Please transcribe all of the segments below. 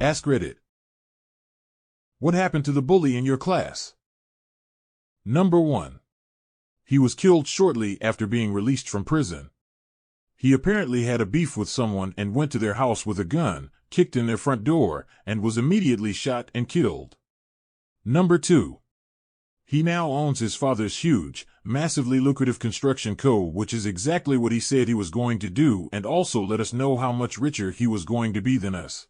AskReddit. What happened to the bully in your class? Number 1. He was killed shortly after being released from prison. He apparently had a beef with someone and went to their house with a gun, kicked in their front door, and was immediately shot and killed. Number 2. He now owns his father's huge, massively lucrative construction co., which is exactly what he said he was going to do, and also let us know how much richer he was going to be than us.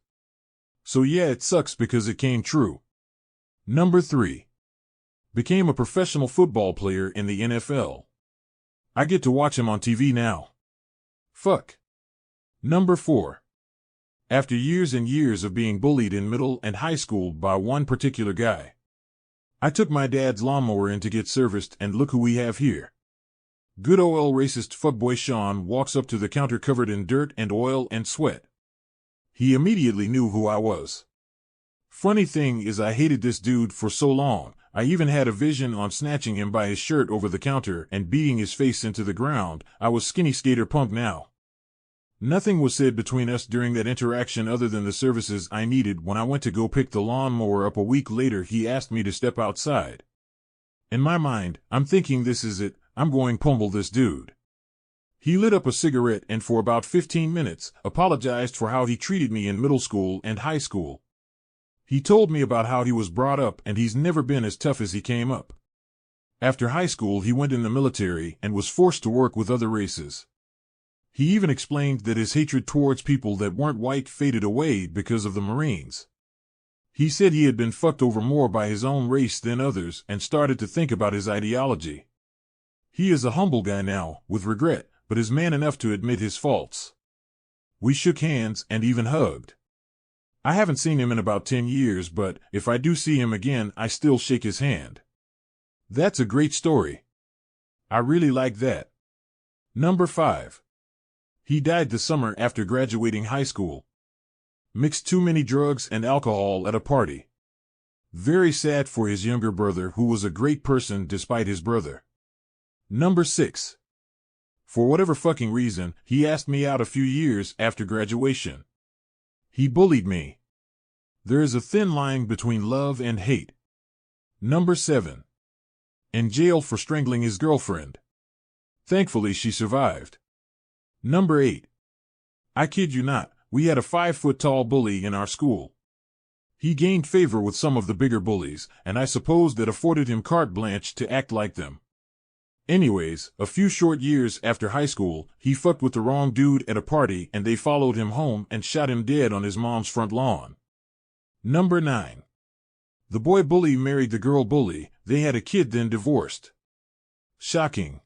So yeah, it sucks because it came true. Number 3. Became a professional football player in the NFL. I get to watch him on TV now. Fuck. Number 4. After years and years of being bullied in middle and high school by one particular guy, I took my dad's lawnmower in to get serviced, and look who we have here. Good old racist fuckboy Sean walks up to the counter covered in dirt and oil and sweat. He immediately knew who I was. Funny thing is, I hated this dude for so long, I even had a vision on snatching him by his shirt over the counter and beating his face into the ground. I was skinny skater punk now. Nothing was said between us during that interaction other than the services I needed. When I went to go pick the lawnmower up a week later, he asked me to step outside. In my mind, I'm thinking, this is it, I'm going pummel this dude. He lit up a cigarette and for about 15 minutes apologized for how he treated me in middle school and high school. He told me about how he was brought up and he's never been as tough as he came up. After high school, he went in the military and was forced to work with other races. He even explained that his hatred towards people that weren't white faded away because of the Marines. He said he had been fucked over more by his own race than others and started to think about his ideology. He is a humble guy now, with regret, but is man enough to admit his faults. We shook hands and even hugged. I haven't seen him in about 10 years, but if I do see him again, I still shake his hand. That's a great story. I really like that. Number 5. He died the summer after graduating high school. Mixed too many drugs and alcohol at a party. Very sad for his younger brother, who was a great person despite his brother. Number 6. For whatever fucking reason, he asked me out a few years after graduation. He bullied me. There is a thin line between love and hate. Number 7. In jail for strangling his girlfriend. Thankfully, she survived. Number 8. I kid you not, we had a 5-foot-tall bully in our school. He gained favor with some of the bigger bullies, and I suppose that afforded him carte blanche to act like them. Anyways, a few short years after high school, he fucked with the wrong dude at a party and they followed him home and shot him dead on his mom's front lawn. Number 9. The boy bully married the girl bully, they had a kid then divorced. Shocking.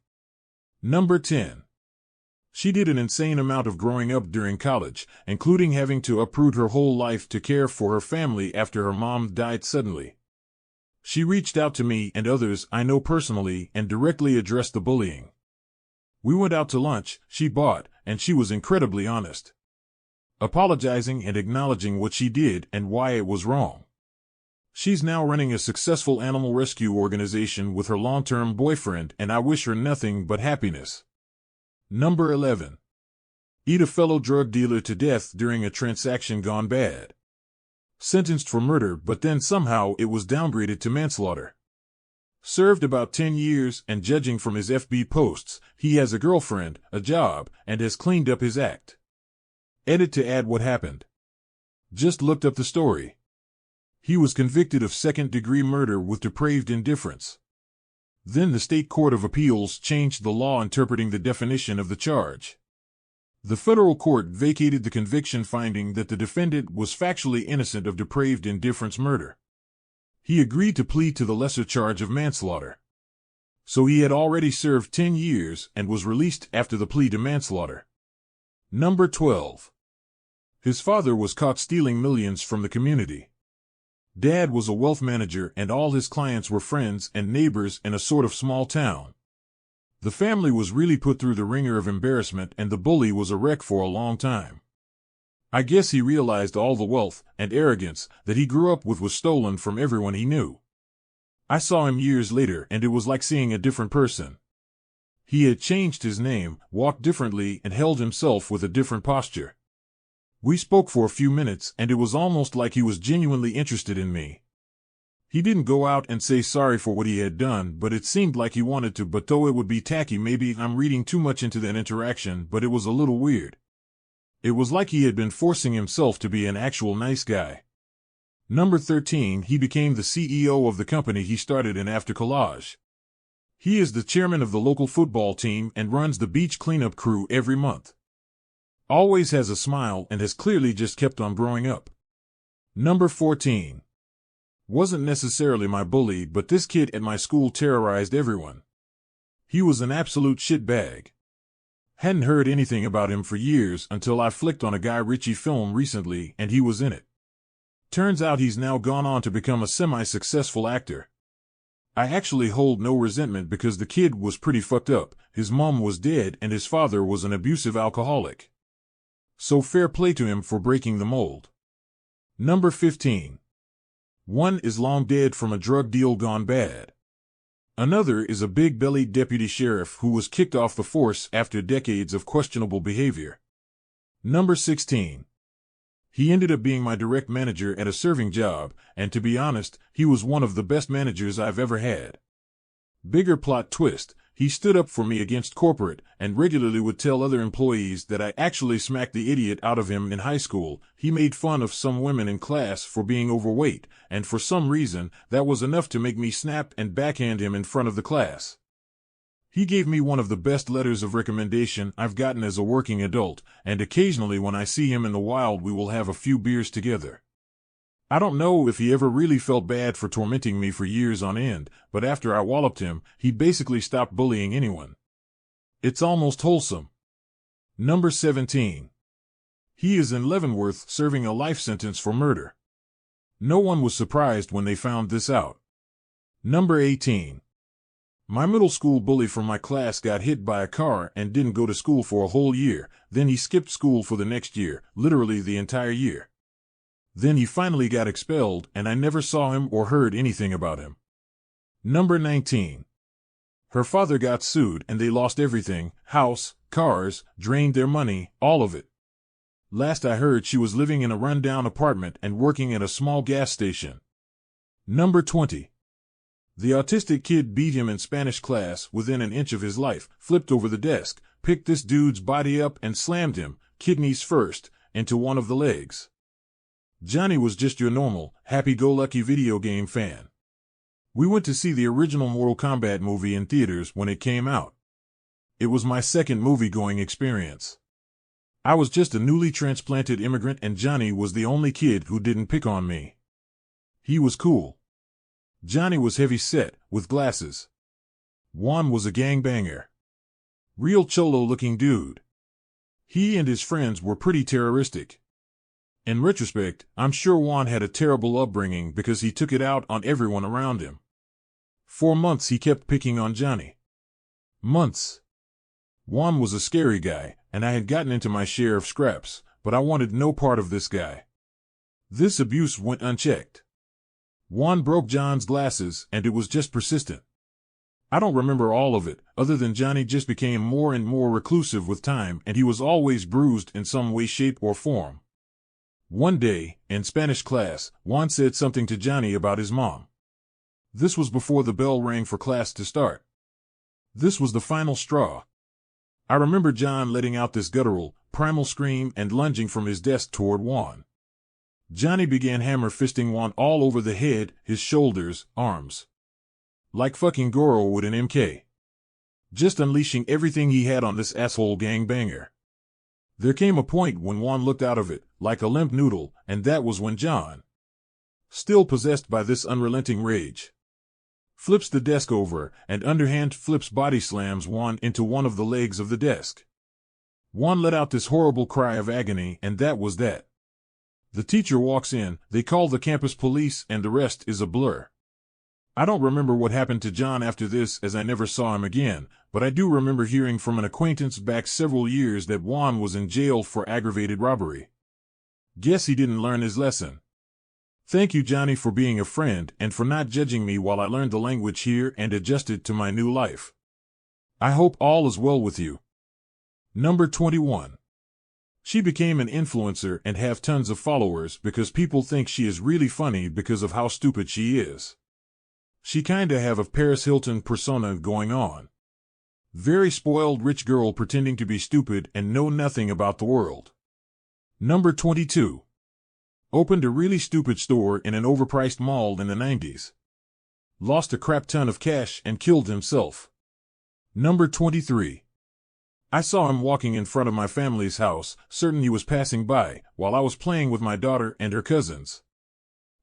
Number 10. She did an insane amount of growing up during college, including having to uproot her whole life to care for her family after her mom died suddenly. She reached out to me and others I know personally and directly addressed the bullying. We went out to lunch, she bought, and she was incredibly honest, apologizing and acknowledging what she did and why it was wrong. She's now running a successful animal rescue organization with her long-term boyfriend, and I wish her nothing but happiness. Number 11. Eat a fellow drug dealer to death during a transaction gone bad. Sentenced for murder, but then somehow it was downgraded to manslaughter. Served about 10 years, and judging from his FB posts, he has a girlfriend, a job, and has cleaned up his act. Edit to add what happened. Just looked up the story. He was convicted of second-degree murder with depraved indifference. Then the State Court of Appeals changed the law interpreting the definition of the charge. The federal court vacated the conviction, finding that the defendant was factually innocent of depraved indifference murder. He agreed to plead to the lesser charge of manslaughter. So he had already served 10 years and was released after the plea to manslaughter. Number 12. His father was caught stealing millions from the community. Dad was a wealth manager and all his clients were friends and neighbors in a sort of small town. The family was really put through the ringer of embarrassment and the bully was a wreck for a long time. I guess he realized all the wealth and arrogance that he grew up with was stolen from everyone he knew. I saw him years later and it was like seeing a different person. He had changed his name, walked differently, and held himself with a different posture. We spoke for a few minutes, and it was almost like he was genuinely interested in me. He didn't go out and say sorry for what he had done, but it seemed like he wanted to, but though it would be tacky, maybe I'm reading too much into that interaction, but it was a little weird. It was like he had been forcing himself to be an actual nice guy. Number 13, he became the CEO of the company he started in after college. He is the chairman of the local football team and runs the beach cleanup crew every month. Always has a smile and has clearly just kept on growing up. Number 14. Wasn't necessarily my bully, but this kid at my school terrorized everyone. He was an absolute shitbag. Hadn't heard anything about him for years until I flicked on a Guy Ritchie film recently and he was in it. Turns out he's now gone on to become a semi-successful actor. I actually hold no resentment because the kid was pretty fucked up. His mom was dead and his father was an abusive alcoholic. So fair play to him for breaking the mold. Number 15. One is long dead from a drug deal gone bad. Another is a big-bellied deputy sheriff who was kicked off the force after decades of questionable behavior. Number 16. He ended up being my direct manager at a serving job, and to be honest, he was one of the best managers I've ever had. Bigger plot twist, he stood up for me against corporate and regularly would tell other employees that I actually smacked the idiot out of him in high school. He made fun of some women in class for being overweight, and for some reason, that was enough to make me snap and backhand him in front of the class. He gave me one of the best letters of recommendation I've gotten as a working adult, and occasionally when I see him in the wild we will have a few beers together. I don't know if he ever really felt bad for tormenting me for years on end, but after I walloped him, he basically stopped bullying anyone. It's almost wholesome. Number 17. He is in Leavenworth serving a life sentence for murder. No one was surprised when they found this out. Number 18. My middle school bully from my class got hit by a car and didn't go to school for a whole year. Then he skipped school for the next year, literally the entire year. Then he finally got expelled, and I never saw him or heard anything about him. Number 19. Her father got sued and they lost everything, house, cars, drained their money, all of it. Last I heard she was living in a rundown apartment and working at a small gas station. Number 20. The autistic kid beat him in Spanish class within an inch of his life, flipped over the desk, picked this dude's body up and slammed him, kidneys first, into one of the legs. Johnny was just your normal, happy-go-lucky video game fan. We went to see the original Mortal Kombat movie in theaters when it came out. It was my second movie-going experience. I was just a newly transplanted immigrant and Johnny was the only kid who didn't pick on me. He was cool. Johnny was heavy-set, with glasses. Juan was a gangbanger. Real cholo-looking dude. He and his friends were pretty terroristic. In retrospect, I'm sure Juan had a terrible upbringing because he took it out on everyone around him. For months he kept picking on Johnny. Months. Juan was a scary guy, and I had gotten into my share of scraps, but I wanted no part of this guy. This abuse went unchecked. Juan broke John's glasses, and it was just persistent. I don't remember all of it, other than Johnny just became more and more reclusive with time, and he was always bruised in some way, shape, or form. One day, in Spanish class, Juan said something to Johnny about his mom. This was before the bell rang for class to start. This was the final straw. I remember John letting out this guttural, primal scream and lunging from his desk toward Juan. Johnny began hammer-fisting Juan all over the head, his shoulders, arms. Like fucking Goro with an MK. Just unleashing everything he had on this asshole gangbanger. There came a point when Juan looked out of it, like a limp noodle, and that was when John, still possessed by this unrelenting rage, flips the desk over, and underhand flips body slams Juan into one of the legs of the desk. Juan let out this horrible cry of agony, and that was that. The teacher walks in, they call the campus police, and the rest is a blur. I don't remember what happened to John after this, as I never saw him again, but I do remember hearing from an acquaintance back several years that Juan was in jail for aggravated robbery. Guess he didn't learn his lesson. Thank you, Johnny, for being a friend and for not judging me while I learned the language here and adjusted to my new life. I hope all is well with you. Number 21. She became an influencer and have tons of followers because people think she is really funny because of how stupid she is. She kinda have a Paris Hilton persona going on. Very spoiled rich girl pretending to be stupid and know nothing about the world. Number 22. Opened a really stupid store in an overpriced mall in the 90s. Lost a crap ton of cash and killed himself. Number 23. I saw him walking in front of my family's house, certain he was passing by, while I was playing with my daughter and her cousins.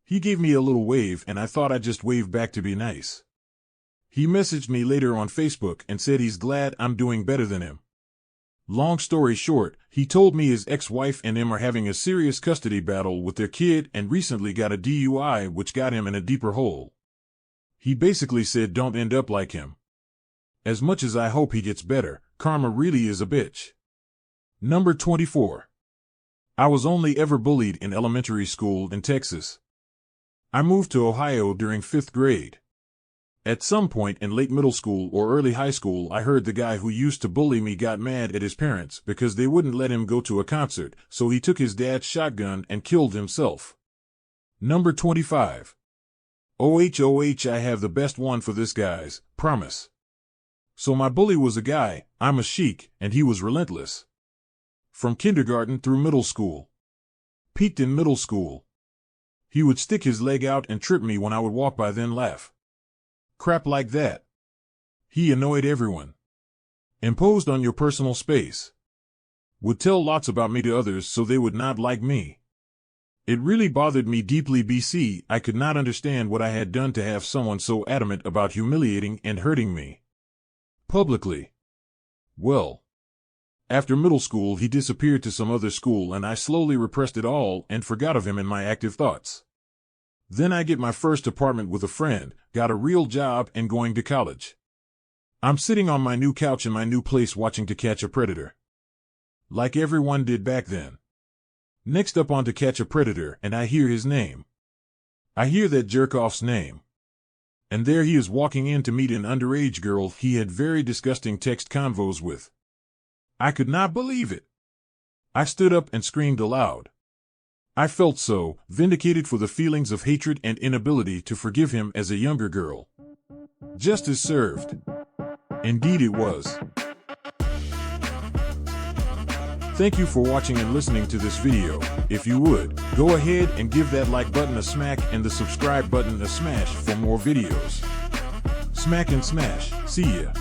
He gave me a little wave and I thought I'd just wave back to be nice. He messaged me later on Facebook and said he's glad I'm doing better than him. Long story short, he told me his ex-wife and him are having a serious custody battle with their kid and recently got a DUI which got him in a deeper hole. He basically said don't end up like him. As much as I hope he gets better, karma really is a bitch. Number 24. I was only ever bullied in elementary school in Texas. I moved to Ohio during 5th grade. At some point in late middle school or early high school, I heard the guy who used to bully me got mad at his parents because they wouldn't let him go to a concert, so he took his dad's shotgun and killed himself. Number 25. OH I have the best one for this, guys, promise. So my bully was a guy, I'm a sheik, and he was relentless. From kindergarten through middle school. Peaked in middle school. He would stick his leg out and trip me when I would walk by, then laugh. Crap like that. He annoyed everyone. Imposed on your personal space. Would tell lots about me to others so they would not like me. It really bothered me deeply. BC, I could not understand what I had done to have someone so adamant about humiliating and hurting me. Publicly. Well. After middle school he disappeared to some other school and I slowly repressed it all and forgot of him in my active thoughts. Then I get my first apartment with a friend, got a real job and going to college. I'm sitting on my new couch in my new place watching To Catch a Predator. Like everyone did back then. Next up on To Catch a Predator and I hear his name. I hear that jerk-off's name. And there he is walking in to meet an underage girl he had very disgusting text convos with. I could not believe it. I stood up and screamed aloud. I felt so vindicated for the feelings of hatred and inability to forgive him as a younger girl. Justice served. Indeed it was. Thank you for watching and listening to this video. If you would, go ahead and give that like button a smack and the subscribe button a smash for more videos. Smack and smash. See ya.